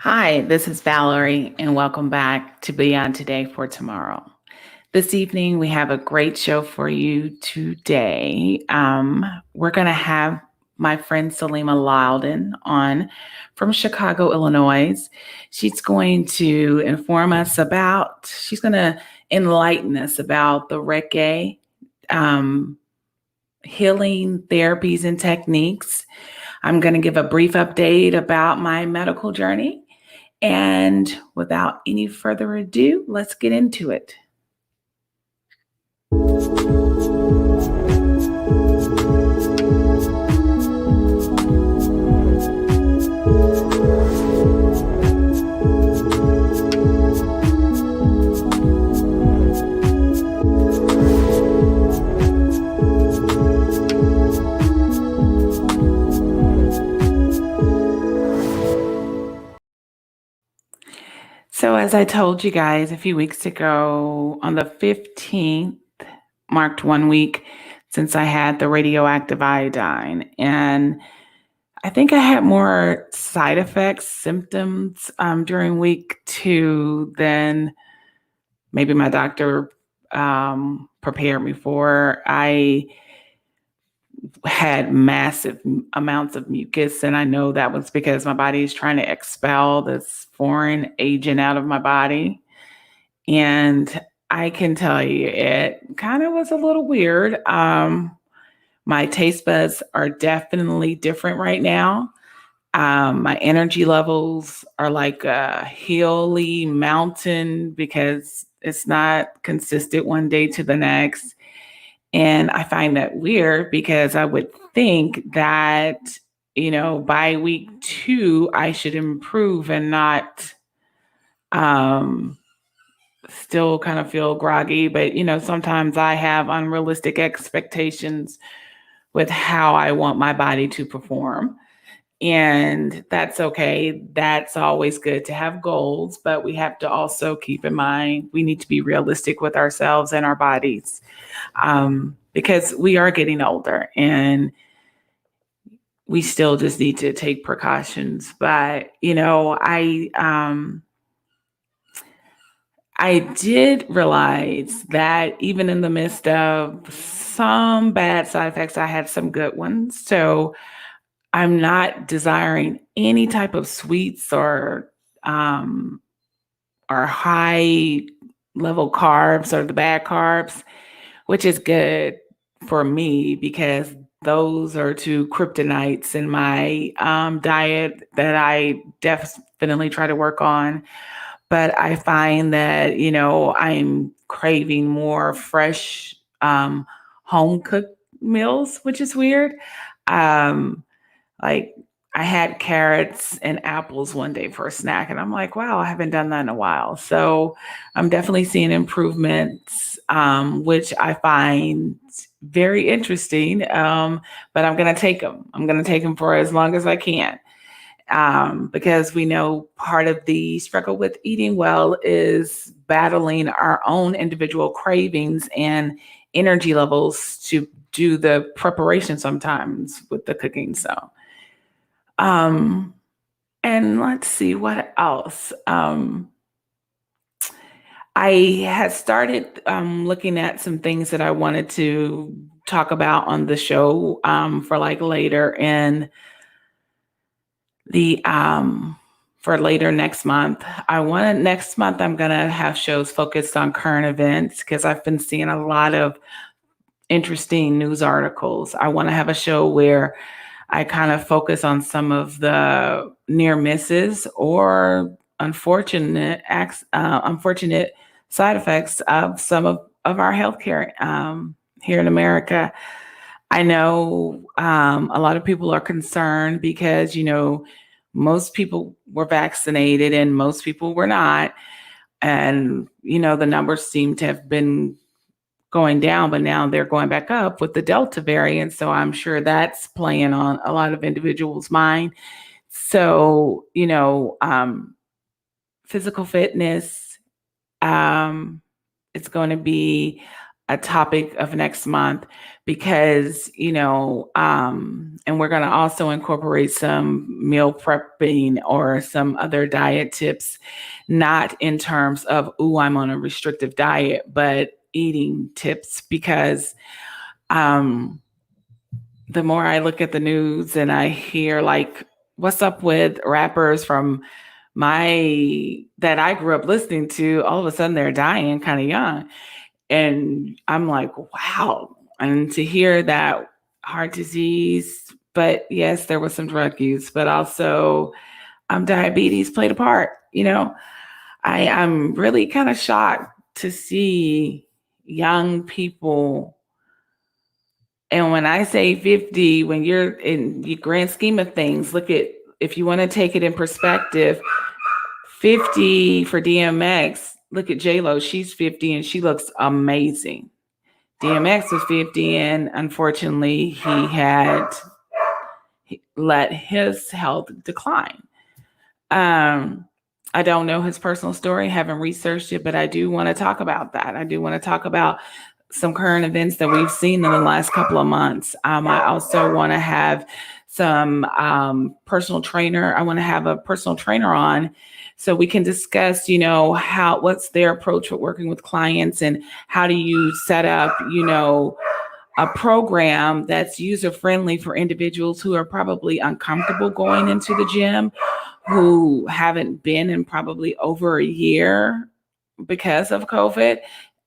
Hi, this is Valerie, and welcome back to Beyond Today for Tomorrow. This evening, we have a great show for you today. We're going to have my friend Saleemah Loudon on from Chicago, Illinois. She's going to she's going to enlighten us about the Reiki healing therapies and techniques. I'm going to give a brief update about my medical journey. And without any further ado, let's get into it. So, as I told you guys a few weeks ago, on the 15th, marked 1 week since I had the radioactive iodine. And I think I had more side effects, symptoms during week 2 than maybe my doctor prepared me for. I had massive amounts of mucus, and I know that was because my body is trying to expel this foreign agent out of my body. And I can tell you, it kind of was a little weird. My taste buds are definitely different right now. My energy levels are like a hilly mountain because it's not consistent one day to the next. And I find that weird because I would think that, by week 2, I should improve and not still kind of feel groggy. But, sometimes I have unrealistic expectations with how I want my body to perform. And that's okay. That's always good to have goals, but we have to also keep in mind we need to be realistic with ourselves and our bodies, because we are getting older and we still just need to take precautions. But I did realize that even in the midst of some bad side effects, I had some good ones. So I'm not desiring any type of sweets or high level carbs or the bad carbs, which is good for me because those are two kryptonites in my diet that I definitely try to work on. But I find that, I'm craving more fresh home cooked meals, which is weird. Like I had carrots and apples one day for a snack, and I'm like, wow, I haven't done that in a while. So I'm definitely seeing improvements, which I find very interesting. But I'm going to take them. I'm going to take them for as long as I can. Because we know part of the struggle with eating well is battling our own individual cravings and energy levels to do the preparation sometimes with the cooking. So, and let's see what else. I had started looking at some things that I wanted to talk about on the show for like later in the for later next month. Next month I'm gonna have shows focused on current events because I've been seeing a lot of interesting news articles. I want to have a show where I kind of focus on some of the near misses or unfortunate side effects of some of our healthcare here in America. I know a lot of people are concerned because, most people were vaccinated and most people were not. And, the numbers seem to have been going down, but now they're going back up with the Delta variant. So I'm sure that's playing on a lot of individuals' mind. So, physical fitness, it's going to be a topic of next month because, and we're going to also incorporate some meal prepping or some other diet tips, not in terms of, I'm on a restrictive diet, but eating tips because the more I look at the news and I hear like, what's up with rappers from that I grew up listening to, all of a sudden they're dying kind of young. And I'm like, wow. And to hear that heart disease, but yes, there was some drug use, but also diabetes played a part. I'm really kind of shocked to see young people. And when I say 50, when you're in the grand scheme of things, look at, if you want to take it in perspective, 50 for DMX, look at J-Lo, she's 50 and she looks amazing. DMX was 50 and unfortunately he let his health decline. I don't know his personal story, haven't researched it, but I do want to talk about that. I do want to talk about some current events that we've seen in the last couple of months. I also want to have some personal trainer. I want to have a personal trainer on so we can discuss, what's their approach with working with clients and how do you set up, a program that's user-friendly for individuals who are probably uncomfortable going into the gym, who haven't been in probably over a year because of COVID,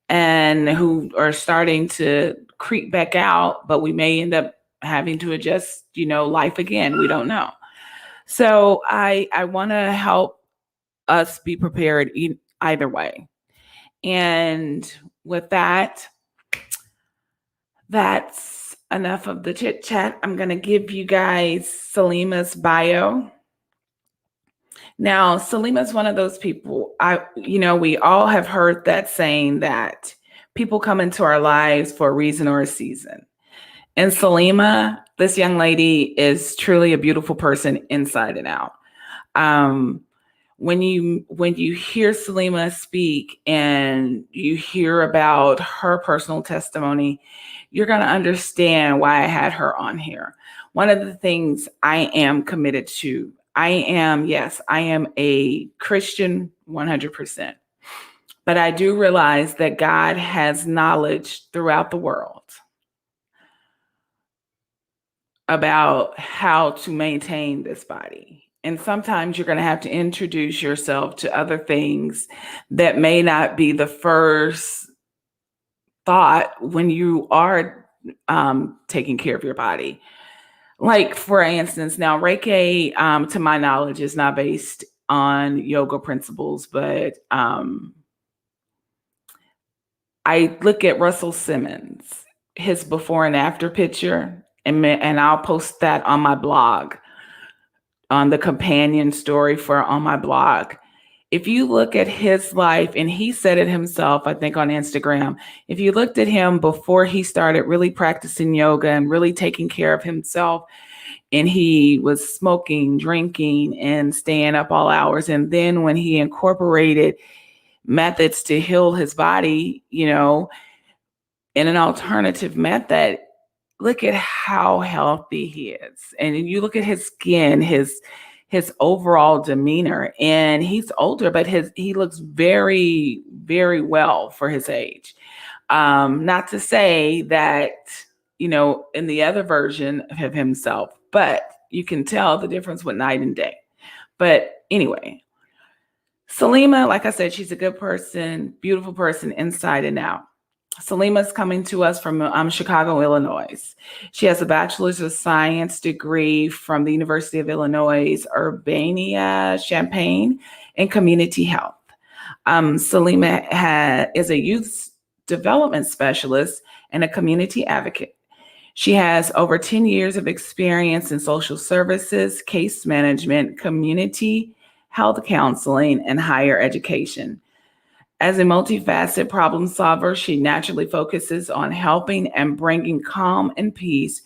and who are starting to creep back out, but we may end up having to adjust, life again. We don't know. So I want to help us be prepared either way. And with that, that's enough of the chit chat. I'm going to give you guys Saleemah's bio. Now, Saleemah's one of those people, we all have heard that saying that people come into our lives for a reason or a season. And Saleemah, this young lady, is truly a beautiful person inside and out. When you hear Saleemah speak and you hear about her personal testimony, you're going to understand why I had her on here. One of the things I am committed to, I am a Christian 100%. But I do realize that God has knowledge throughout the world about how to maintain this body. And sometimes you're going to have to introduce yourself to other things that may not be the first thought when you are taking care of your body. Like, for instance, now Reiki, to my knowledge, is not based on yoga principles, but I look at Russell Simmons, his before and after picture, and I'll post that on my blog, on the companion story on my blog. If you look at his life, and he said it himself, I think on Instagram, if you looked at him before he started really practicing yoga and really taking care of himself, and he was smoking, drinking, and staying up all hours. And then when he incorporated methods to heal his body, in an alternative method, look at how healthy he is. And you look at his skin, his overall demeanor, and he's older, but he looks very, very well for his age. Not to say that, in the other version of himself, but you can tell the difference with night and day. But anyway, Saleemah, like I said, she's a good person, beautiful person inside and out. Saleemah's coming to us from Chicago, Illinois. She has a Bachelor's of Science degree from the University of Illinois, Urbana-Champaign in community health. Saleemah is a youth development specialist and a community advocate. She has over 10 years of experience in social services, case management, community health counseling, and higher education. As a multifaceted problem solver, she naturally focuses on helping and bringing calm and peace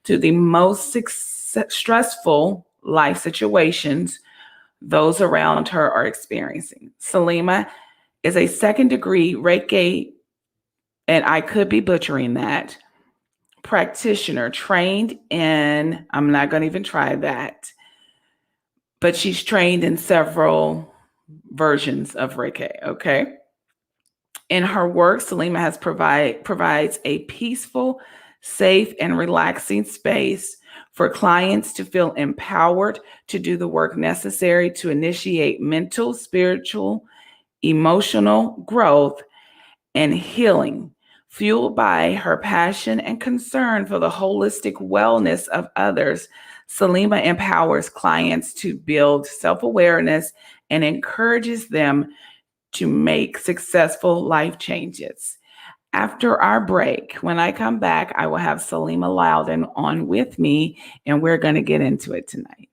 to the most stressful life situations those around her are experiencing. Saleemah is a second-degree Reiki and I could be butchering that, practitioner trained in, I'm not going to even try that, but she's trained in several versions of Reiki. Okay. In her work, Saleemah provides a peaceful, safe, and relaxing space for clients to feel empowered to do the work necessary to initiate mental, spiritual, emotional growth and healing. Fueled by her passion and concern for the holistic wellness of others, Saleemah empowers clients to build self awareness and encourages them to make successful life changes. After our break, when I come back, I will have Saleemah Loudon on with me, and we're going to get into it tonight.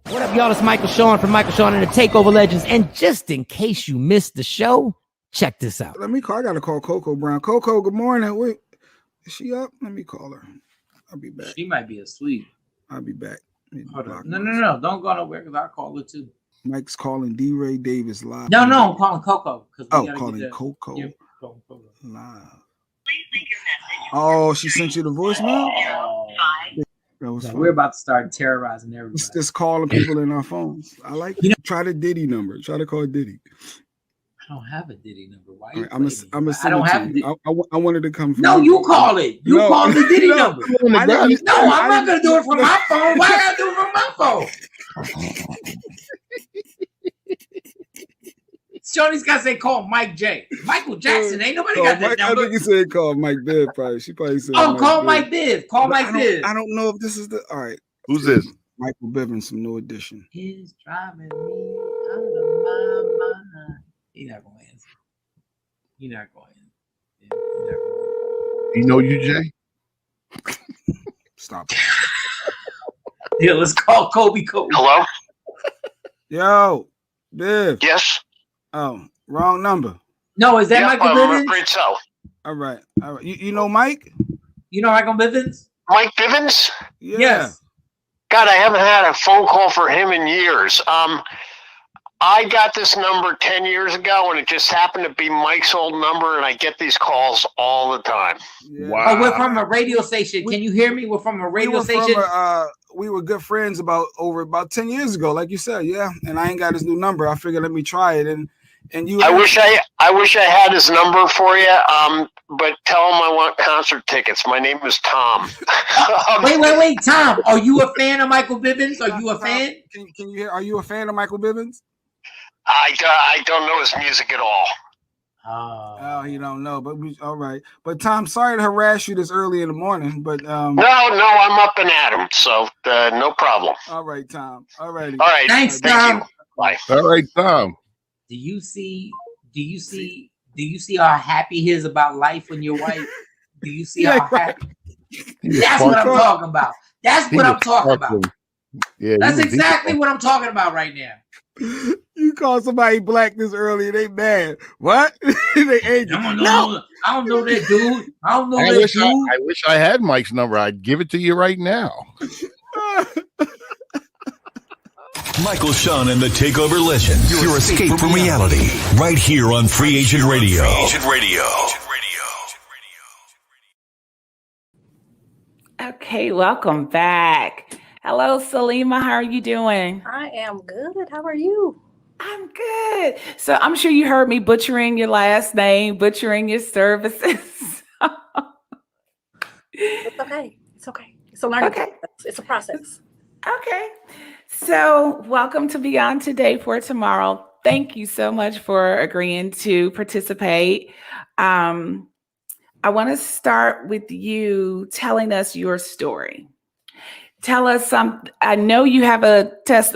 What up, y'all? It's Michael Sean from Michael Sean and the Takeover Legends. And just in case you missed the show, check this out. Let me call. I got to call Coco Brown. Coco, good morning. Wait, is she up? Let me call her. I'll be back. She might be asleep. I'll be back. Hold on. No. Don't go nowhere because I'll call her too. Mike's calling D. Ray Davis live. No, I'm calling Coco. Calling Coco live. Oh, she sent you the voicemail? That was fun. We're about to start terrorizing everybody. It's just calling people in our phones. I like it. Try the Diddy number. Try to call Diddy. I don't have a Diddy number. Why? Right, I'm a I don't have it. I wanted to come from No, you call it. You call the Diddy number. I'm not going to do it from my phone. Why I got to do it from my phone? Shorty's got to say call Mike J. Michael Jackson. Ain't nobody got that number. I think he said call Mike Biv. Probably. She probably said. Call Mike Biv. Call Mike Biv. I don't know if this is the. All right. Who's this? Michael Bivens, some new edition. He's driving me out of my mind. He's not going to answer. You're not going to. You know you, Jay? Stop. Yeah, let's call Kobe. Hello? Yo, Biv. Yes? Oh, wrong number. No, is that Michael Bivens? I'm afraid so. All right. You know Mike? You know Michael Bivens? Mike Bivens? Yeah. Yes. God, I haven't had a phone call for him in years. I got this number 10 years ago, and it just happened to be Mike's old number, and I get these calls all the time. Yeah. Wow. Oh, we're from a radio station. Can you hear me? We're from a radio station. We were good friends about 10 years ago, like you said, yeah. And I ain't got his new number. I figured let me try it. And you. I wish I had his number for you. But tell him I want concert tickets. My name is Tom. Wait, Tom. Are you a fan of Michael Bivens? Are you a fan? Can you hear? Are you a fan of Michael Bivens? I don't know his music at all. Oh, you don't know, but all right. But Tom, sorry to harass you this early in the morning, but No, I'm up and at him, so no problem. All right, Tom. All right. All right. Thanks, Thank Tom. you. Bye. All right, Tom. Do you see how happy he is about life when you're white? Do you see how happy? That's what I'm talking about. That's what I'm talking about. Yeah, that's exactly what I'm talking about right now. You call somebody black this early and they mad. What? They angry. I don't know that dude. I wish I had Mike's number. I'd give it to you right now. Michael Sean and the Takeover Legends. Your escape from reality. Right here on Free Agent Radio. Okay, welcome back. Hello, Saleemah. How are you doing? I am good. How are you? I'm good. So I'm sure you heard me butchering your last name, butchering your services. It's okay. It's a learning process. It's a process. Okay. So welcome to Beyond Today for Tomorrow. Thank you so much for agreeing to participate. I want to start with you telling us your story. Tell us something. I know you have a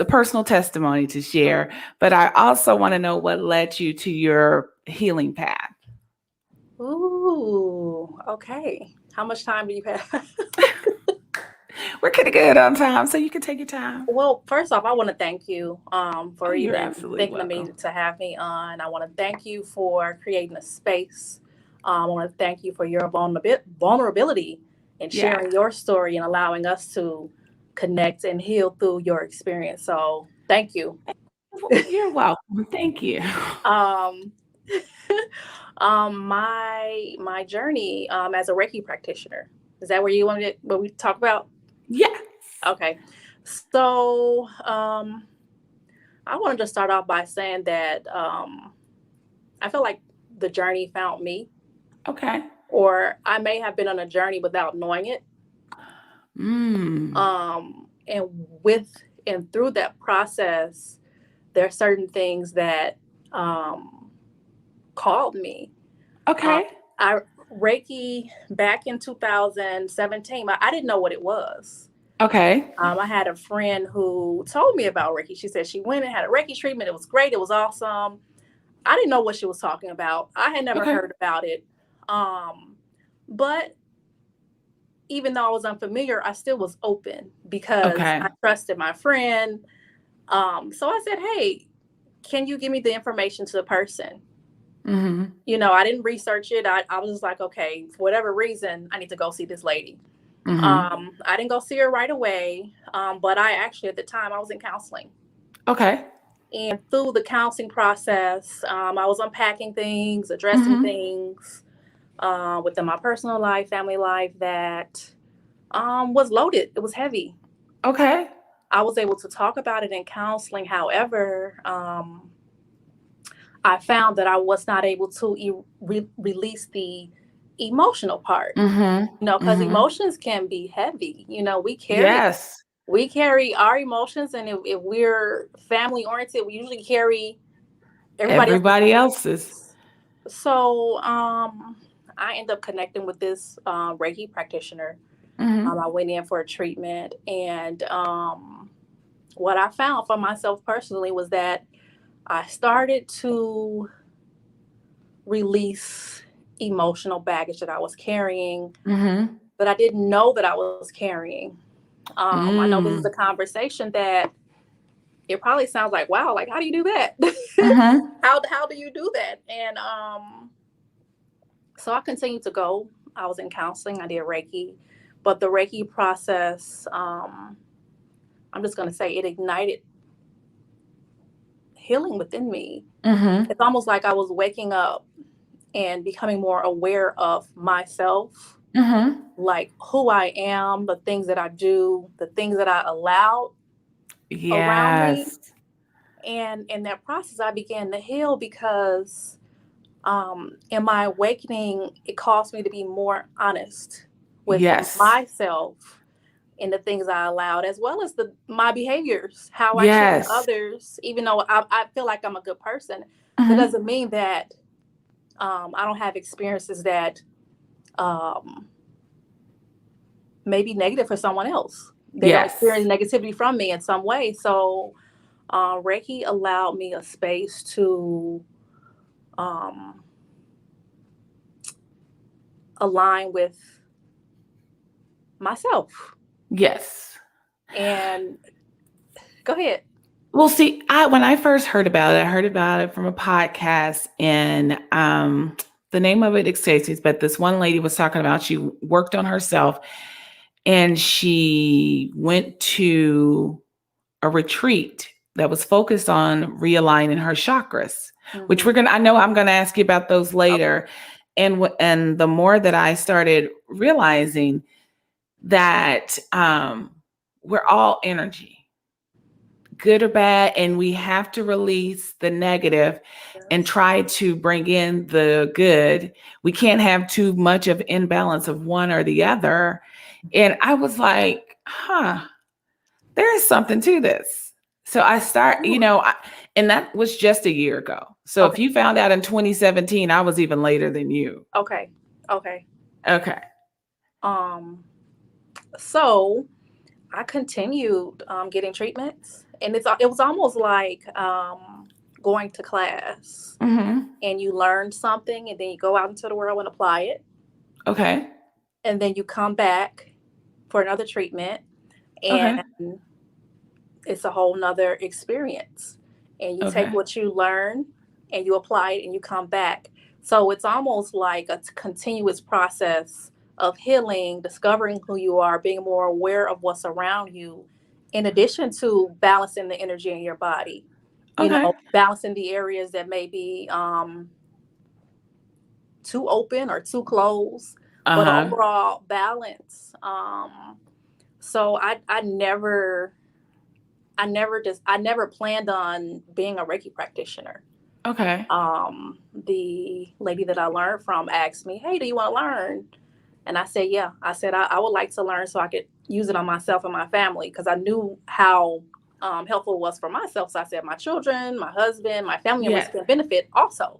personal testimony to share, but I also want to know what led you to your healing path. Ooh, okay. How much time do you have? We're pretty good on time, so you can take your time. Well, first off, I want to thank you for You're even absolutely thinking of me welcome. to have me on. I want to thank you for creating a space. I want to thank you for your vulnerability and sharing your story and allowing us to connect and heal through your experience. So thank you. You're welcome. Thank you. My journey as a Reiki practitioner. Is that where you wanted it, what we talk about? Yes. Okay. So I wanted to start off by saying that I feel like the journey found me, Okay. or I may have been on a journey without knowing it. And with and through that process, there are certain things that called me. Okay. I Reiki back in 2017. I didn't know what it was. Okay. I had a friend who told me about Reiki. She said she went and had a Reiki treatment. It was great. It was awesome. I didn't know what she was talking about. I had never heard about it. But even though I was unfamiliar, I still was open because I trusted my friend. So I said, hey, can you give me the information to the person? You know, I didn't research it. I was just like, okay, for whatever reason, I need to go see this lady. I didn't go see her right away. But I actually, at the time, I was in counseling. Okay. And through the counseling process, I was unpacking things, addressing things within my personal life, family life that was loaded. It was heavy. Okay. I was able to talk about it in counseling. However, I found that I was not able to release the emotional part. You know, because emotions can be heavy. You know, we carry our emotions, and if we're family oriented, we usually carry everybody else's. So I ended up connecting with this Reiki practitioner. I went in for a treatment, and what I found for myself personally was that I started to release emotional baggage that I was carrying, that I didn't know that I was carrying. I know this is a conversation that it probably sounds like, wow, like, how do you do that? How do you do that? And so I continued to go. I was in counseling. I did Reiki. But the Reiki process, I'm just going to say, it ignited healing within me. It's almost like I was waking up and becoming more aware of myself, like who I am, the things that I do, the things that I allow around me. And in that process, I began to heal because in my awakening, it caused me to be more honest with myself and the things I allowed, as well as my behaviors, how I treat others. Even though I feel like I'm a good person, that doesn't mean that I don't have experiences that may be negative for someone else. They don't experience negativity from me in some way. So Reiki allowed me a space to align with myself. Yes. And go ahead. Well, see, when I first heard about it, I heard about it from a podcast, and the name of it escapes me, but this one lady was talking about she worked on herself, and she went to a retreat that was focused on realigning her chakras, which I know I'm going to ask you about those later. Okay. And the more that I started realizing that we're all energy, good or bad, and we have to release the negative and try to bring in the good. We can't have too much of imbalance of one or the other. And I was like, there is something to this. So I start, and that was just a year ago. So if you found out in 2017, I was even later than you. Okay. So I continued getting treatments, and it was almost like going to class, and you learn something, and then you go out into the world and apply it. Okay. And then you come back for another treatment, and it's a whole nother experience. And you take what you learn and you apply it, and you come back. So it's almost like a continuous process of healing, discovering who you are, being more aware of what's around you, in addition to balancing the energy in your body. You know, balancing the areas that may be too open or too closed, but Uh-huh. overall balance. So I never planned on being a Reiki practitioner. Okay. The lady that I learned from asked me, "Hey, do you want to learn?" And I said, "Yeah." I said, I would like to learn so I could use it on myself and my family, because I knew how helpful it was for myself. So I said, my children, my husband, my family members Yeah. can benefit also.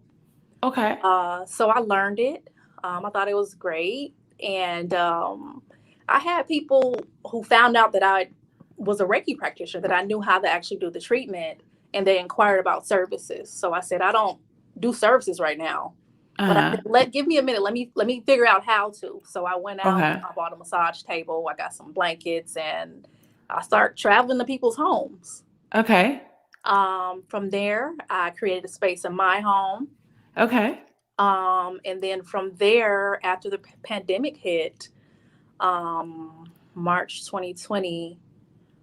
Okay. So I learned it. I thought it was great. And I had people who found out that I was a Reiki practitioner, that I knew how to actually do the treatment, and they inquired about services. So I said, I don't do services right now, but I Uh-huh. said, give me a minute. Let me figure out how to. So I went out, Okay. I bought a massage table, I got some blankets, and I start traveling to people's homes. Okay. From there, I created a space in my home. Okay. And then from there, after the pandemic hit, March 2020,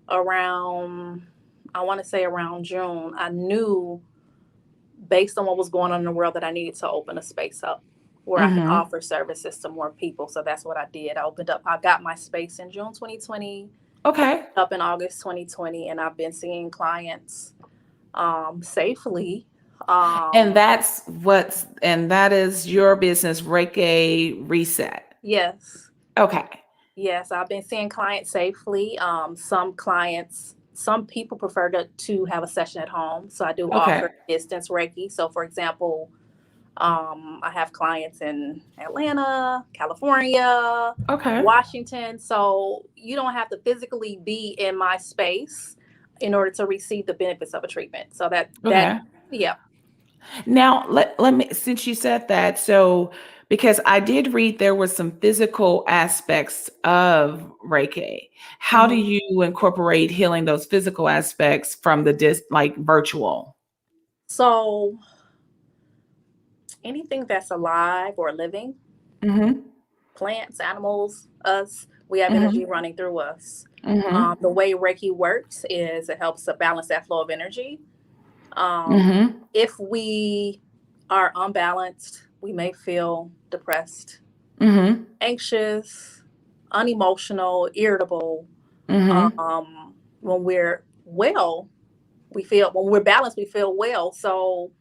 around, I want to say around June, I knew, based on what was going on in the world, that I needed to open a space up where I could Mm-hmm. offer services to more people. So that's what I did. I got my space in June 2020, Okay. up in August 2020, and I've been seeing clients safely. And that is your business, Reiki Reset. Yes. Okay. Yes, I've been seeing clients safely. Some people prefer to have a session at home. So I do Okay. offer distance Reiki. So for example, I have clients in Atlanta, California, Okay. Washington. So you don't have to physically be in my space in order to receive the benefits of a treatment. So Okay. yeah. Now, let me, since you said that, so because I did read there was some physical aspects of Reiki. How do Mhm. you incorporate healing those physical aspects from the like virtual? So anything that's alive or living, Mm-hmm. plants, animals, us, we have energy Mm-hmm. running through us. Mm-hmm. The way Reiki works is it helps to balance that flow of energy. Mm-hmm. If we are unbalanced, we may feel depressed, Mm-hmm. anxious, unemotional, irritable. Mm-hmm. When we're well, when we're balanced, we feel well. So,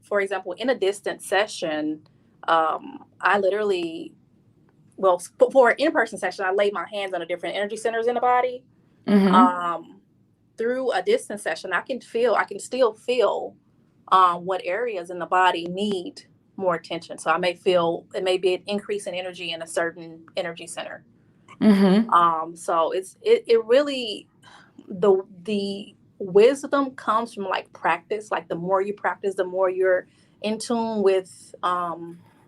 for example, in a distance session, I literally, well, for an in-person session, I lay my hands on the different energy centers in the body. Mm-hmm. Through a distance session, I can still feel what areas in the body need more attention. So it may be an increase in energy in a certain energy center. Mm-hmm. So it really, the wisdom comes from like practice. Like the more you practice, the more you're in tune with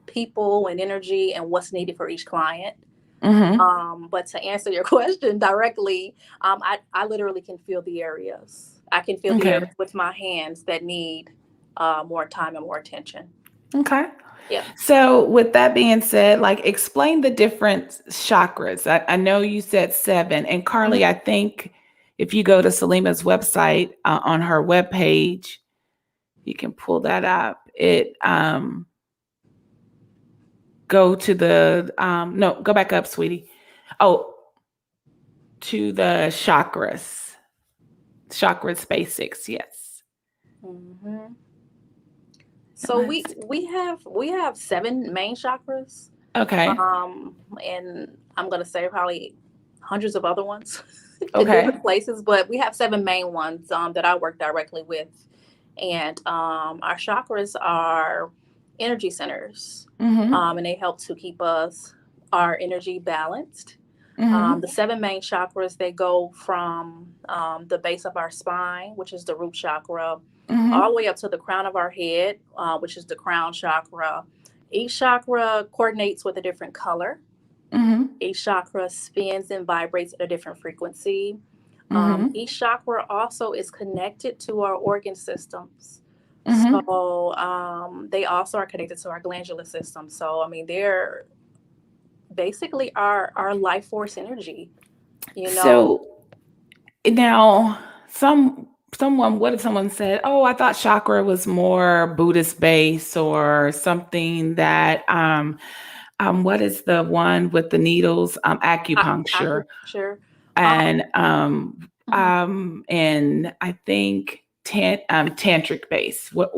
people and energy and what's needed for each client. Mm-hmm. But to answer your question directly, I literally can feel the areas. I can feel the Okay. areas with my hands that need more time and more attention. Okay. Yeah. So with that being said, like explain the different chakras. I know you said 7. And Carly, I think if you go to Saleemah's website on her webpage, you can pull that up. Go to the no, go back up, sweetie. Oh, to the chakras. Chakras basics, yes. Mm-hmm. So we have 7 main chakras. Okay. And I'm gonna say probably hundreds of other ones in Okay. different places, but we have 7 main ones that I work directly with. And our chakras are energy centers, Mm-hmm. and they help to keep our energy balanced. Mm-hmm. The 7 main chakras, they go from the base of our spine, which is the root chakra, Mm-hmm. all the way up to the crown of our head, which is the crown chakra. Each chakra coordinates with a different color. Mm-hmm. Each chakra spins and vibrates at a different frequency. Mm-hmm. Each chakra also is connected to our organ systems. Mm-hmm. So they also are connected to our glandular system. So, I mean, they're basically our life force energy, you know? So now some what if someone said, "Oh, I thought chakra was more Buddhist based or something that what is the one with the needles? Acupuncture." Acupuncture. And Mhm. and I think tantric base. What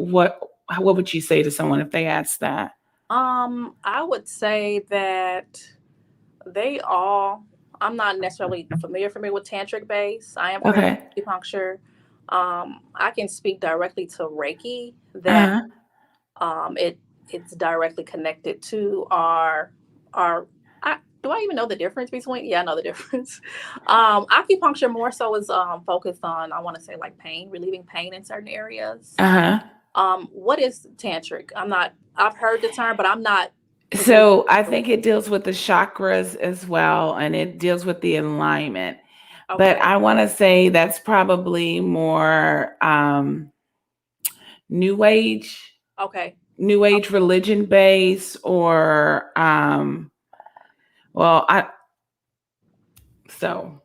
would you say to someone if they asked that? I would say that they all. I'm not necessarily familiar with tantric base. I am familiar Okay. with acupuncture. I can speak directly to Reiki. That Uh-huh. it it's directly connected to our. Do I even know the difference between? Yeah, I know the difference. Acupuncture more so is focused on, I want to say, like pain, relieving pain in certain areas. Uh-huh. What is tantric? I'm not. I've heard the term, but I'm not completely. So I think it deals with the chakras as well, and it deals with the alignment. But Okay. I want to say that's probably more new age, Okay. new age religion base, or well, so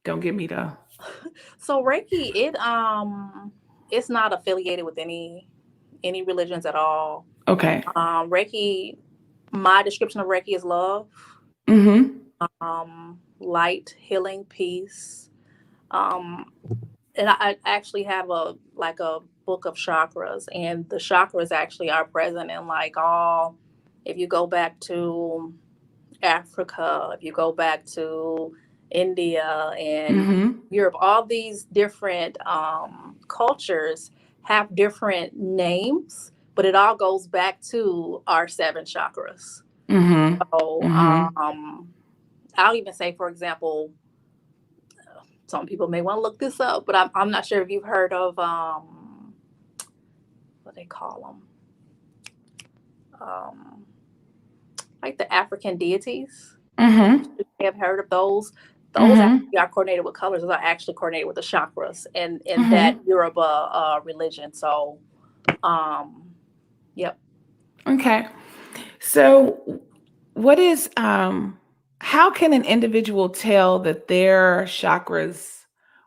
don't get me to. So Reiki, it's not affiliated with any religions at all. Okay. Reiki, my description of Reiki is love, Mm-hmm. light, healing, peace. Um, and I actually have a book of chakras, and the chakras actually are present in like all. If you go back to Africa, if you go back to India and Mm-hmm. Europe, all these different cultures have different names, but it all goes back to our seven chakras. Mm-hmm. So Mm-hmm. I'll even say, for example, some people may want to look this up, but I'm not sure if you've heard of what they call them, like the African deities. Mm-hmm. You may have heard of those. Those Mm-hmm. actually are coordinated with colors. Those are actually coordinated with the chakras in that Mm-hmm. Yoruba religion. So, um, yep. Okay. So what is how can an individual tell that their chakras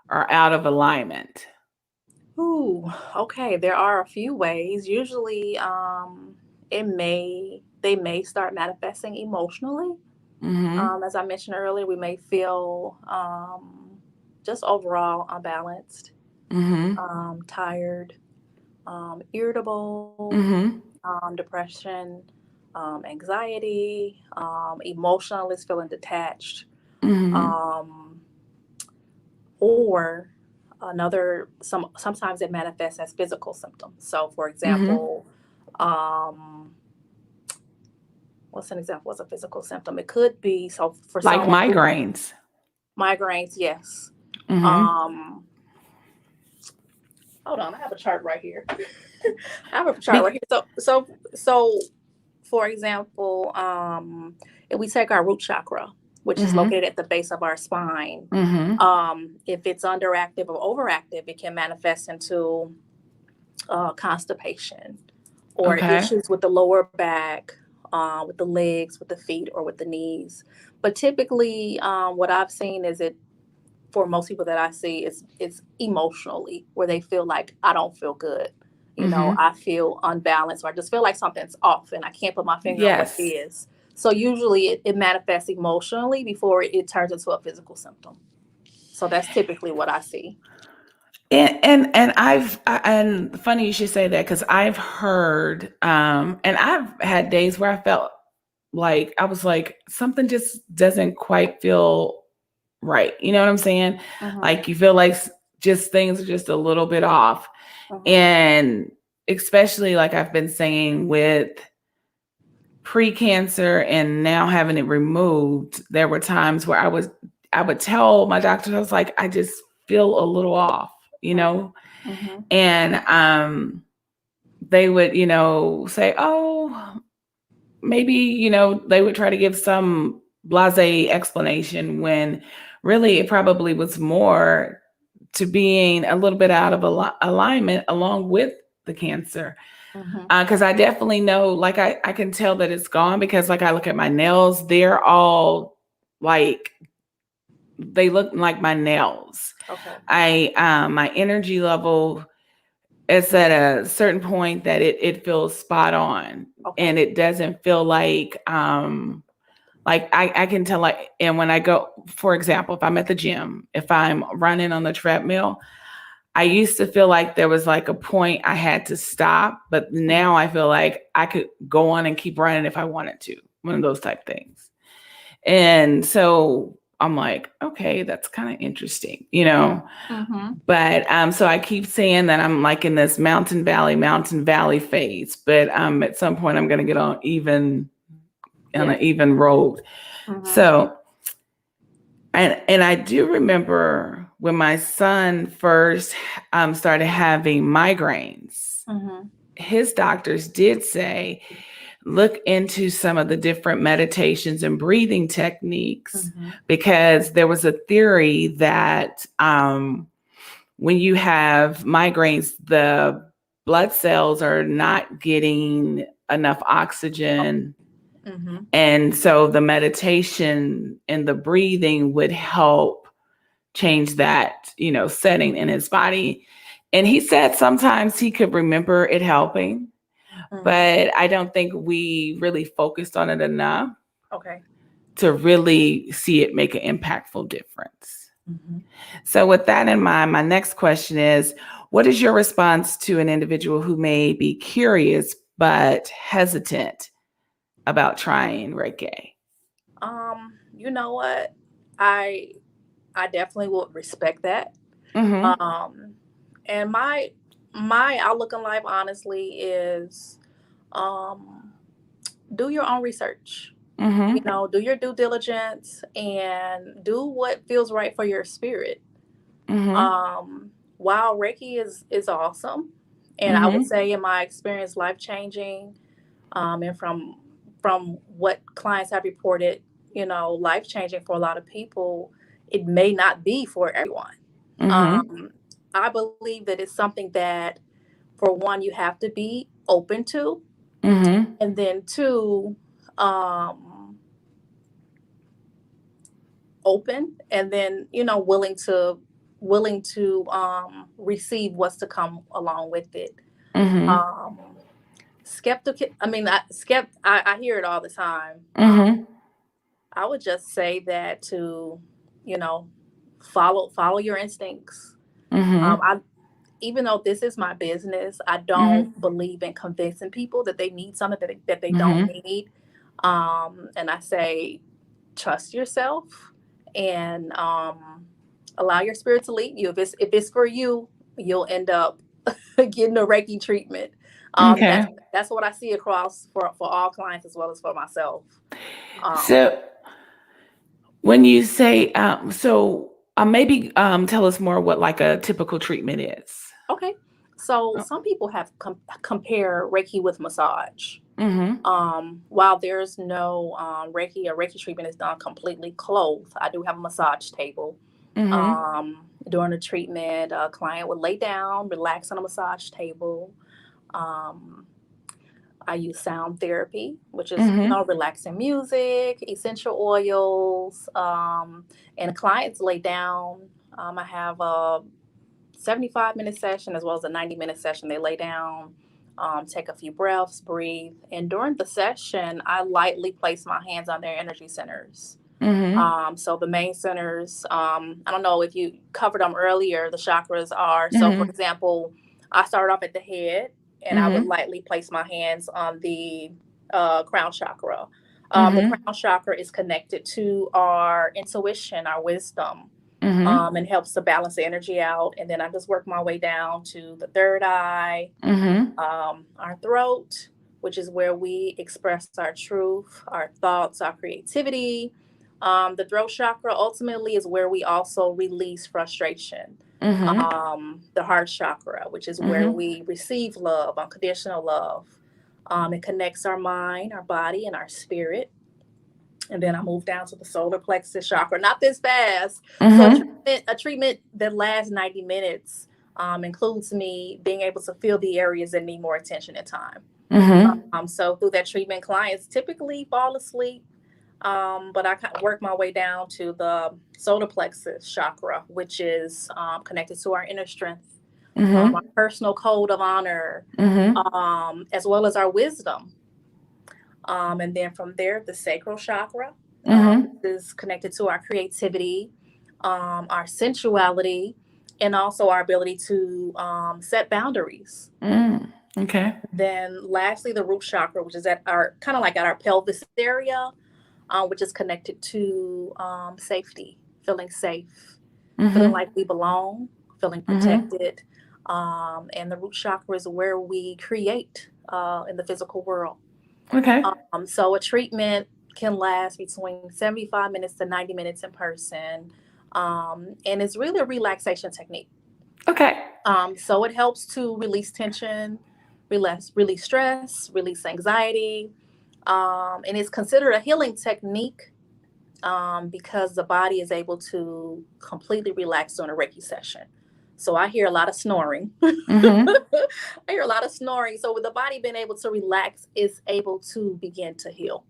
are out of alignment? Ooh, okay. There are a few ways. Usually, they may start manifesting emotionally. Mm-hmm. As I mentioned earlier, we may feel just overall unbalanced, Mm-hmm. tired, irritable, Mm-hmm. depression, anxiety, emotional is feeling detached, Mm-hmm. um, or sometimes it manifests as physical symptoms. So, for Mm-hmm. example, um, what's an example? What's a physical symptom? It could be so for Like someone who migraines. migraines, yes. Mm-hmm. Um, Hold on, I have a chart right here. I have a chart right Be- here. So for example, if we take our root chakra, which is mm-hmm. located at the base of our spine, Mm-hmm. if it's underactive or overactive, it can manifest into constipation or Okay. issues with the lower back, with the legs, with the feet, or with the knees. But typically, what I've seen is it for most people that I see, it's emotionally where they feel like I don't feel good. You know, Mm-hmm. I feel unbalanced, or I just feel like something's off, and I can't put my finger on what it Yes. is. So usually, it manifests emotionally before it turns into a physical symptom. So that's typically what I see. And funny you should say that because I've heard and I've had days where I felt like I was like something just doesn't quite feel right. You know what I'm saying? Mm-hmm. Like you feel like just things are just a little bit off. Mm-hmm. And especially like I've been saying with pre-cancer and now having it removed, there were times where I would tell my doctor, I was like, I just feel a little off, you know? Mm-hmm. And they would, say, oh, maybe, they would try to give some blasé explanation when really it probably was more to being a little bit out of alignment along with the cancer. Mm-hmm. Because I definitely know, like, I can tell that it's gone because, like, I look at my nails, they're all like they look like my nails. Okay. My energy level is at a certain point that it feels spot on, Okay. and it doesn't feel like I can tell, like, and when I go, for example, if I'm at the gym, if I'm running on the treadmill, I used to feel like there was like a point I had to stop, but now I feel like I could go on and keep running if I wanted to, one of those type things. And so I'm like, okay, that's kind of interesting, you know. Mm-hmm. But so I keep saying that I'm like in this mountain valley phase, but at some point I'm gonna get on an even road. Mm-hmm. So and I do remember when my son first started having migraines, Mm-hmm. his doctors did say, look into some of the different meditations and breathing techniques, Mm-hmm. because there was a theory that when you have migraines, the blood cells are not getting enough oxygen. Mm-hmm. And so the meditation and the breathing would help change that, setting in his body. And he said sometimes he could remember it helping, Mm-hmm. but I don't think we really focused on it enough Okay. to really see it make an impactful difference. Mm-hmm. So with that in mind, my next question is, what is your response to an individual who may be curious but hesitant about trying Reiki? You know what? I definitely would respect that. Mm-hmm. And my outlook in life, honestly, is do your own research. Mm-hmm. You know, do your due diligence and do what feels right for your spirit. Mm-hmm. While Reiki is awesome, and I would Mm-hmm. say in my experience, life changing, and from what clients have reported, life changing for a lot of people, it may not be for everyone. Mm-hmm. I believe that it's something that, for one, you have to be open to, Mm-hmm. and then two, open, and then willing to receive what's to come along with it. Mm-hmm. Um, skeptical. I mean, I hear it all the time. Mm-hmm. I would just say that to, you know, follow your instincts. Mm-hmm. I Even though this is my business, I Mm-hmm. don't believe in convincing people that they need something that they don't Mm-hmm. need. And I say, trust yourself and allow your spirit to lead you. If it's for you, you'll end up getting a Reiki treatment. Okay. That's what I see across for all clients as well as for myself. Um, So when you say, maybe tell us more what like a typical treatment is. okay, so Oh. some people have compare Reiki with massage. Mm-hmm. While there's no Reiki treatment is done completely clothed, I do have a massage table. Mm-hmm. During the treatment, a client would lay down, relax on a massage table. Um, I use sound therapy, which is Mm-hmm. relaxing music, essential oils, and the clients lay down. I have a 75-minute session as well as a 90-minute session. They lay down, take a few breaths, breathe, and during the session, I lightly place my hands on their energy centers. Mm-hmm. So the main centers, I don't know if you covered them earlier, the chakras are, so for Mm-hmm. example, I started off at the head and I would Mm-hmm. lightly place my hands on the crown chakra. The Mm-hmm. crown chakra is connected to our intuition, our wisdom, Mm-hmm. and helps to balance the energy out. And then I just work my way down to the third eye, Mm-hmm. our throat, which is where we express our truth, our thoughts, our creativity. The throat chakra ultimately is where we also release frustration. Mm-hmm. The heart chakra, which is where Mm-hmm. we receive love, unconditional love. It connects our mind, our body, and our spirit. And then I move down to the solar plexus chakra. Not this fast. So Mm-hmm. a treatment that lasts 90 minutes includes me being able to feel the areas that need more attention and time. Mm-hmm. So through that treatment, clients typically fall asleep. But I kind of work my way down to the solar plexus chakra, which is connected to our inner strength, Mm-hmm. our personal code of honor, Mm-hmm. as well as our wisdom. And then from there, the sacral chakra Mm-hmm. is connected to our creativity, our sensuality, and also our ability to set boundaries. Okay. Then lastly, the root chakra, which is at our kind of like at our pelvis area, which is connected to safety, feeling safe, feeling Mm-hmm. like we belong, feeling Mm-hmm. protected. And the root chakra is where we create in the physical world. Okay. So a treatment can last between 75 minutes to 90 minutes in person. And it's really a relaxation technique. Okay. So it helps to release tension, release stress, release anxiety. And it's considered a healing technique because the body is able to completely relax during a Reiki session. So I hear a lot of snoring. Mm-hmm. I hear a lot of snoring. So with the body being able to relax, it's able to begin to heal.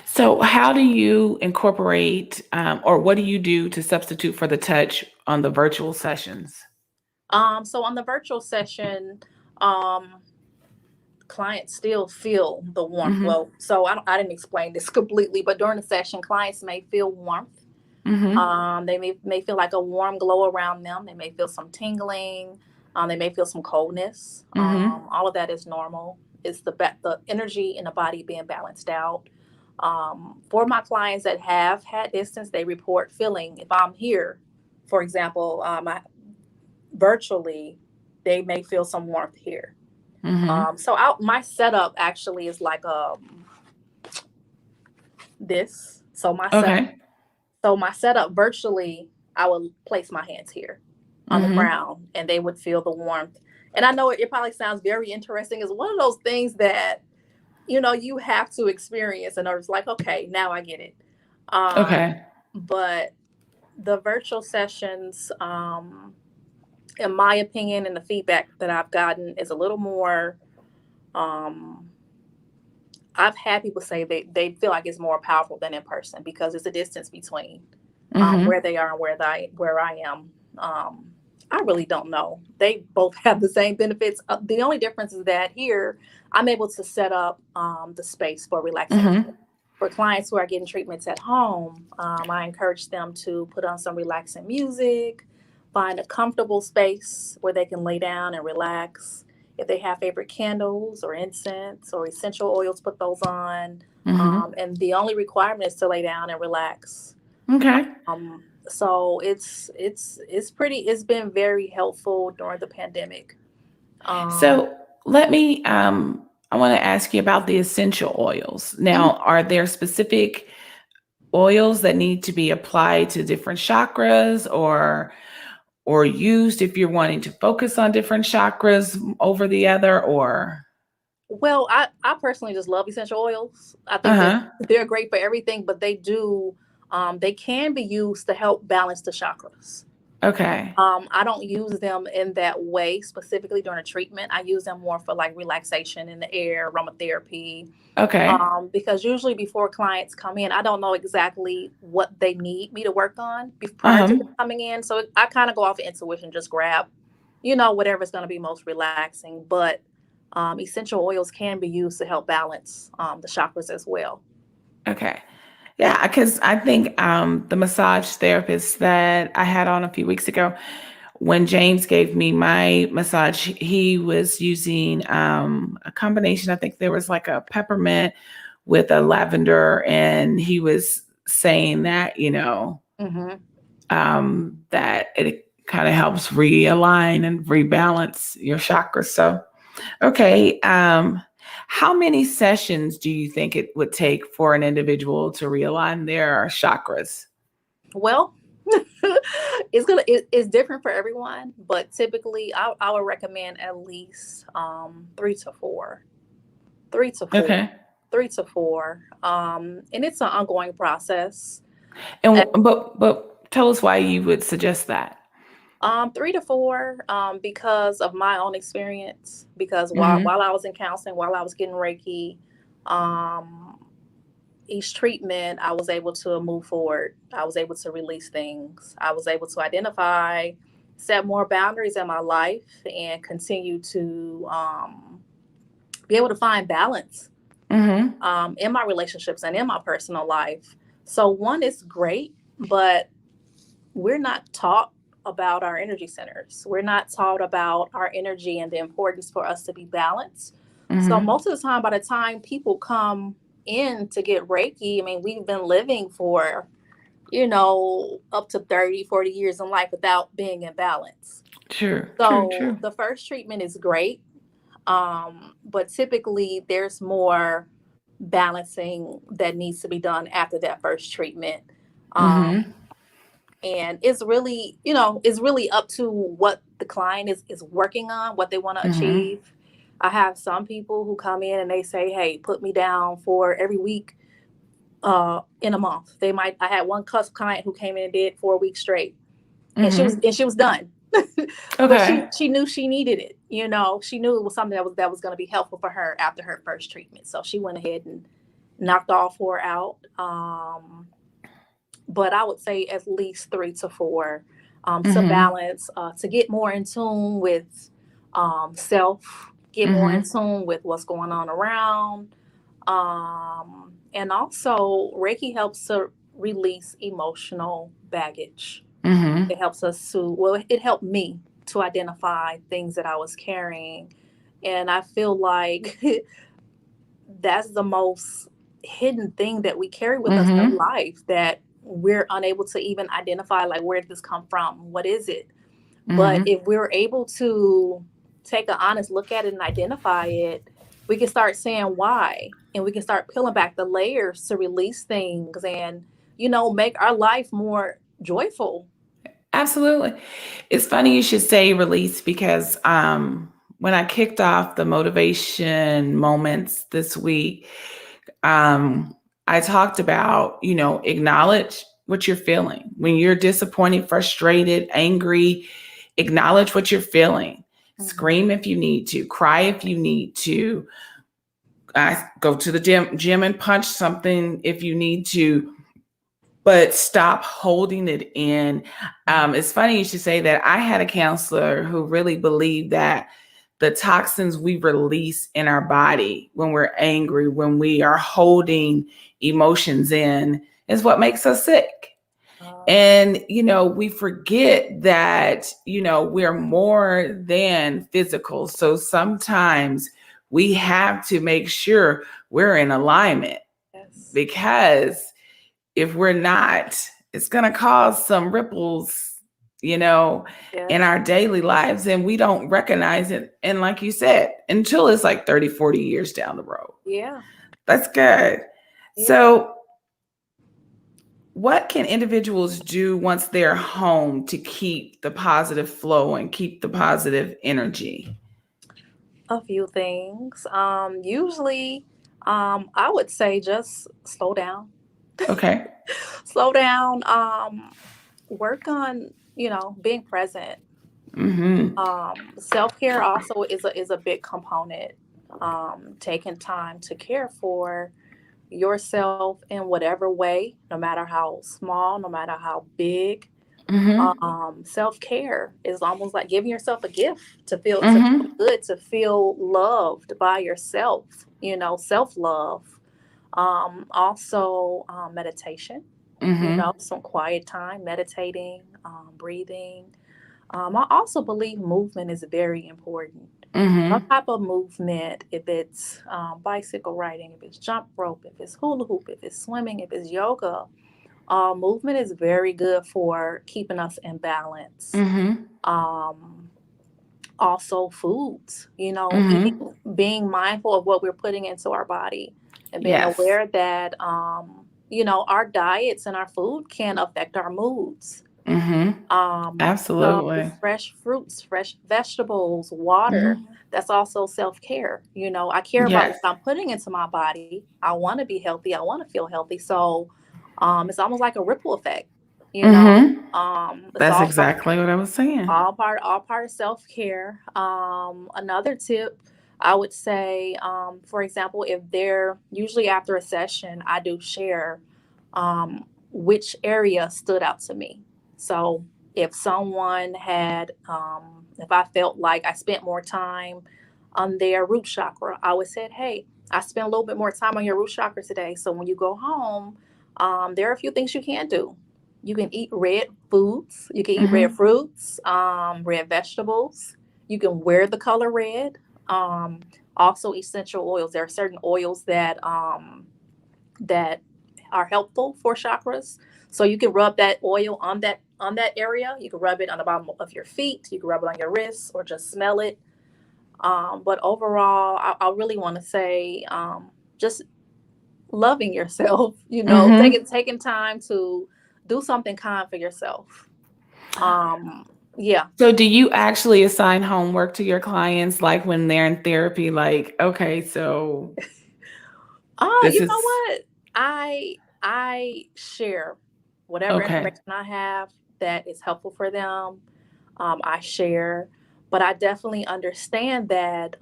So how do you incorporate, or what do you do to substitute for the touch on the virtual sessions? So on the virtual session, clients still feel the warmth. Mm-hmm. Well, so I didn't explain this completely, but during the session, clients may feel warmth. Mm-hmm. They may feel like a warm glow around them. They may feel some tingling. They may feel some coldness. Mm-hmm. All of that is normal. It's the energy in the body being balanced out. For my clients that have had distance, they report feeling, if I'm here, for example, virtually, they may feel some warmth here. Mm-hmm. My setup actually is like this. Okay. So my setup virtually, I would place my hands here on the Mm-hmm. ground, and they would feel the warmth. And I know it probably sounds very interesting. It's one of those things that you have to experience, and it's like, okay, now I get it. Okay. But the virtual sessions, in my opinion, and the feedback that I've gotten is a little more. I've had people say they feel like it's more powerful than in person because there's a distance between Mm-hmm. where they are and where I am. I really don't know. They both have the same benefits. The only difference is that here I'm able to set up the space for relaxation. Mm-hmm. For clients who are getting treatments at home, I encourage them to put on some relaxing music, find a comfortable space where they can lay down and relax. If they have favorite candles or incense or essential oils, put those on. Mm-hmm. And the only requirement is to lay down and relax. Okay. So it's been very helpful during the pandemic. So let me, I want to ask you about the essential oils. Now, are there specific oils that need to be applied to different chakras or used if you're wanting to focus on different chakras over the other, or? Well, I personally just love essential oils. I think Uh-huh. they're great for everything, but they can be used to help balance the chakras. Okay. I don't use them in that way specifically during a treatment. I use them more for like relaxation in the air, aromatherapy. Okay. Because usually before clients come in, I don't know exactly what they need me to work on prior to them coming in. So I kind of go off of intuition, just grab, whatever's going to be most relaxing. But essential oils can be used to help balance the chakras as well. Okay. Yeah, because I think the massage therapist that I had on a few weeks ago, when James gave me my massage, he was using a combination. I think there was like a peppermint with a lavender, and he was saying that, that it kind of helps realign and rebalance your chakras. So, okay. How many sessions do you think it would take for an individual to realign their chakras? Well, it's different for everyone, but typically I would recommend at least 3 to 4. 3 to 4. Okay. 3 to 4. And it's an ongoing process. And but tell us why you would suggest that. 3 to 4, because of my own experience. Because while I was in counseling, while I was getting Reiki, each treatment, I was able to move forward. I was able to release things. I was able to identify, set more boundaries in my life, and continue to be able to find balance in my relationships and in my personal life. So one is great, but we're not taught about our energy centers. We're not taught about our energy and the importance for us to be balanced. So most of the time, by the time people come in to get Reiki, I mean, we've been living for, up to 30, 40 years in life without being in balance. True. The first treatment is great. But typically there's more balancing that needs to be done after that first treatment. And it's really, it's really up to what the client is working on, what they want to achieve. I have some people who come in and they say, hey, put me down for every week in a month. I had one client who came in and did 4 weeks straight, and she was done. But she knew she needed it. She knew it was something that was going to be helpful for her after her first treatment. So she went ahead and knocked all 4 out. But I would say at least 3 to 4 to balance, to get more in tune with self, get more in tune with what's going on around. And also Reiki helps to release emotional baggage. It helps us it helped me to identify things that I was carrying. And I feel like that's the most hidden thing that we carry with us in life, that we're unable to even identify, like, where did this come from? What is it? But if we're able to take an honest look at it and identify it, we can start saying why, and we can start peeling back the layers to release things and, make our life more joyful. Absolutely. It's funny you should say release, because when I kicked off the motivation moments this week, I talked about, acknowledge what you're feeling. When you're disappointed, frustrated, angry, acknowledge what you're feeling. Scream if you need to, cry if you need to, go to the gym and punch something if you need to, but stop holding it in. It's funny you should say that. I had a counselor who really believed that the toxins we release in our body when we're angry, when we are holding emotions in, is what makes us sick. And, we forget that, we're more than physical. So sometimes we have to make sure we're in alignment, because if we're not, it's going to cause some ripples, in our daily lives, and we don't recognize it. And like you said, until it's like 30, 40 years down the road. Yeah. That's good. Yeah. So what can individuals do once they're home to keep the positive flow and keep the positive energy? A few things. Usually, I would say just slow down. Okay. Slow down. Work on, being present. Self-care also is a big component. Taking time to care for yourself in whatever way, no matter how small, no matter how big. Self-care is almost like giving yourself a gift to feel good, to feel loved by yourself, self-love. Also meditation, some quiet time, meditating, breathing. I also believe movement is very important. What type of movement, if it's bicycle riding, if it's jump rope, if it's hula hoop, if it's swimming, if it's yoga, movement is very good for keeping us in balance. Also foods, being mindful of what we're putting into our body, and being aware that, our diets and our food can affect our moods. Absolutely. So fresh fruits, fresh vegetables, water. That's also self-care. I care about what I'm putting into my body. I want to be healthy. I want to feel healthy. So it's almost like a ripple effect. That's exactly what I was saying. All part of self-care. Another tip, I would say, for example, if they're usually after a session, I do share which area stood out to me. So if someone had, if I felt like I spent more time on their root chakra, I would say, hey, I spent a little bit more time on your root chakra today. So when you go home, there are a few things you can do. You can eat red foods. You can eat red fruits, red vegetables. You can wear the color red. Also essential oils. There are certain oils that that are helpful for chakras. So you can rub that oil on that area. You can rub it on the bottom of your feet. You can rub it on your wrists or just smell it. But overall, I really want to say just loving yourself. You know, taking time to do something kind for yourself. Yeah. So do you actually assign homework to your clients, like when they're in therapy, like, okay, so you know what? I share whatever information I have that is helpful for them. I share, but I definitely understand that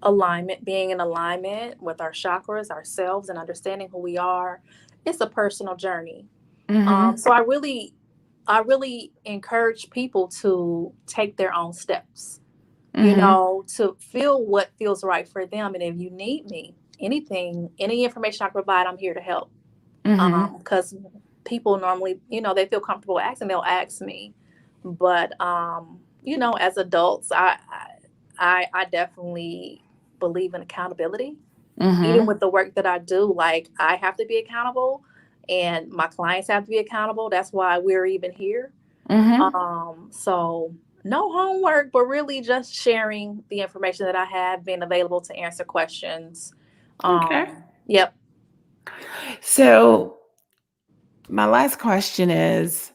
alignment, being in alignment with our chakras, ourselves, and understanding who we are, it's a personal journey. So I really encourage people to take their own steps, you know, to feel what feels right for them. And if you need me, anything, any information I provide, I'm here to help. Because people normally, you know, they feel comfortable asking, they'll ask me. But, you know, as adults, I definitely believe in accountability. Even with the work that I do, like I have to be accountable and my clients have to be accountable. That's why we're even here. So no homework, but really just sharing the information that I have, being available to answer questions. Yep. So my last question is,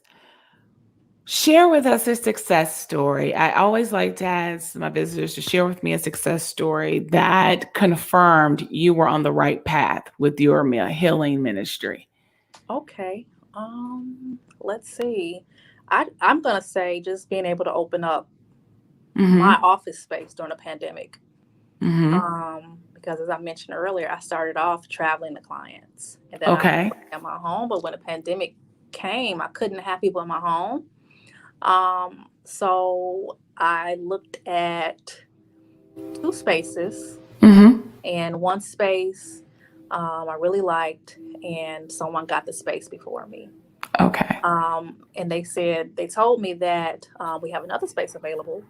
share with us a success story. I always like to ask my visitors to share with me a success story that confirmed you were on the right path with your healing ministry. Okay. Let's see. I'm gonna say just being able to open up my office space during the pandemic. Because as I mentioned earlier, I started off traveling to clients, and then I worked at my home. But when the pandemic came, I couldn't have people in my home. So I looked at 2 spaces, and one space I really liked, and someone got the space before me. And they told me that we have another space available.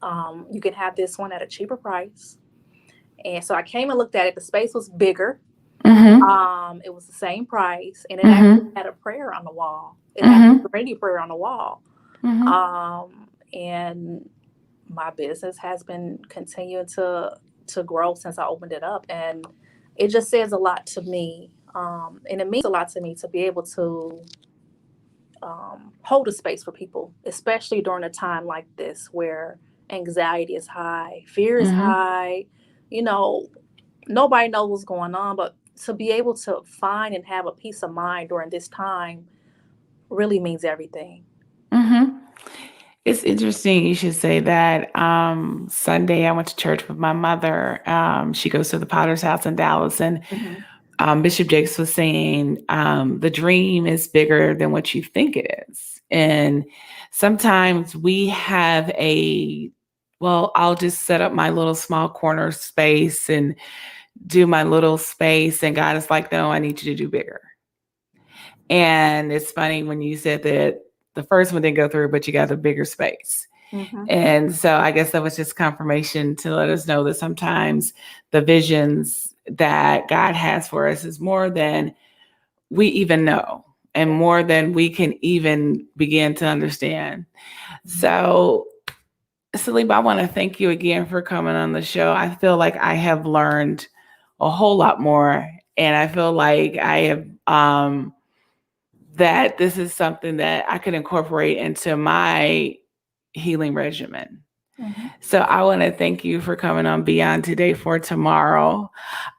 You can have this one at a cheaper price. And so I came and looked at it. The space was bigger. It was the same price, and it actually had a prayer on the wall. It had a serenity prayer on the wall. And my business has been continuing to grow since I opened it up, and it just says a lot to me. And it means a lot to me to be able to hold a space for people, especially during a time like this where anxiety is high, fear is high. You know, nobody knows what's going on, but to be able to find and have a peace of mind during this time really means everything. It's interesting you should say that. Sunday, I went to church with my mother. She goes to the Potter's House in Dallas, and Bishop Jakes was saying the dream is bigger than what you think it is. And sometimes we have I'll just set up my little small corner space and do my little space. And God is like, no, I need you to do bigger. And it's funny when you said that the first one didn't go through, but you got a bigger space. And so I guess that was just confirmation to let us know that sometimes the visions that God has for us is more than we even know and more than we can even begin to understand. So, Saleemah, I want to thank you again for coming on the show. I feel like I have learned a whole lot more, and I feel like I have that this is something that I could incorporate into my healing regimen. So I want to thank you for coming on Beyond Today for Tomorrow.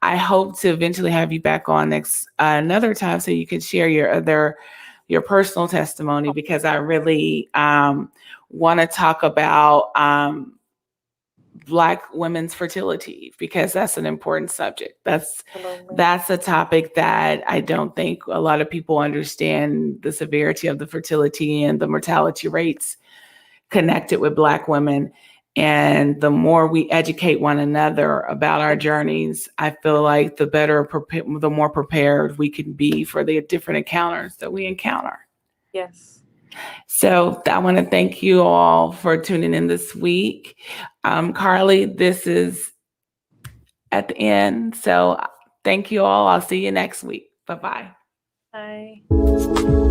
I hope to eventually have you back on another time so you can share your personal testimony, because I really want to talk about Black women's fertility, because that's an important subject. Absolutely. That's a topic that I don't think a lot of people understand, the severity of the fertility and the mortality rates connected with Black women. And the more we educate one another about our journeys, I feel like the more prepared we can be for the different encounters that we encounter. Yes. So I want to thank you all for tuning in this week. Carly, this is at the end. So thank you all. I'll see you next week. Bye-bye. Bye.